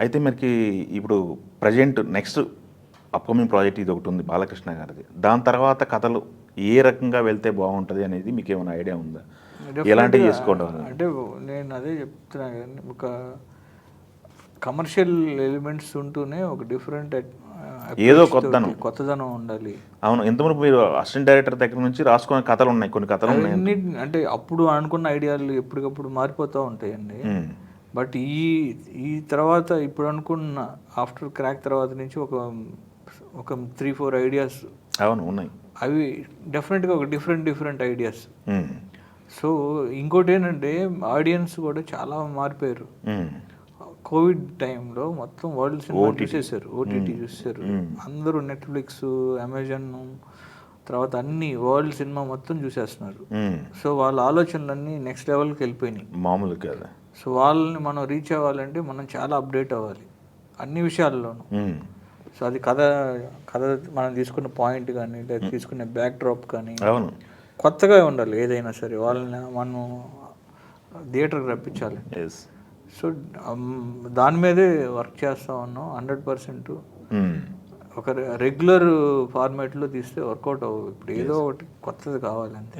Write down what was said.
అయితే మనకి ఇప్పుడు ప్రజెంట్ నెక్స్ట్ అప్కమింగ్ ప్రాజెక్ట్ ఇది ఒకటి ఉంది బాలకృష్ణ గారిది. దాని తర్వాత కథలు ఏ రకంగా వెళ్తే బాగుంటుంది అనేది మీకు ఏమైనా ఐడియా ఉందా? ఎలాంటివి డెఫినెట్గా. చేసుకోవడం అని? అంటే నేను అదే చెప్తున్నా కదండి, ఒక కమర్షియల్ ఎలిమెంట్స్ ఉంటూనే ఒక డిఫరెంట్ ఏదో కొత్తదనం. కొత్తదనం ఉండాలి. అవును, ఎంతమంది మీరు అసిస్టెంట్ డైరెక్టర్ దగ్గర నుంచి రాసుకునే కథలు ఉన్నాయి, కొన్ని కథలు ఉన్నాయి. అవన్నీ అంటే అప్పుడు అనుకున్న ఐడియాలు ఎప్పటికప్పుడు మారిపోతూ ఉంటాయండి. బట్ ఈ తర్వాత ఇప్పుడు అనుకున్న ఆఫ్టర్ క్రాక్ తర్వాత నుంచి ఒక ఒక 3-4 ఐడియాస్ అవును ఉన్నాయి. అవి డెఫినెట్గా ఒక డిఫరెంట్ ఐడియాస్. సో ఇంకోటి ఏంటంటే ఆడియన్స్ కూడా చాలా మారిపోయారు. కోవిడ్ టైంలో మొత్తం వరల్డ్ సినిమా చూసేసారు, ఓటీటీ చూసేసారు. అందరూ నెట్ఫ్లిక్స్, అమెజాన్, తర్వాత అన్ని వరల్డ్ సినిమా మొత్తం చూసేస్తున్నారు. సో వాళ్ళ ఆలోచనలన్నీ నెక్స్ట్ లెవెల్కి వెళ్ళిపోయినాయి. మామూలు కదా. సో వాళ్ళని మనం రీచ్ అవ్వాలంటే మనం చాలా అప్డేట్ అవ్వాలి అన్ని విషయాల్లోనూ. సో అది కథ మనం తీసుకున్న పాయింట్ కానీ, లేదా తీసుకునే బ్యాక్ డ్రాప్ కానీ కొత్తగా ఉండాలి. ఏదైనా సరే వాళ్ళని మనం థియేటర్కి రప్పించాలి. సో దాని మీదే వర్క్ చేస్తూ ఉన్నాం 100%. ఒక రెగ్యులర్ ఫార్మాట్లో తీస్తే వర్కౌట్ అవ్వదు. ఇప్పుడు ఏదో ఒకటి కొత్తది కావాలి అంతే.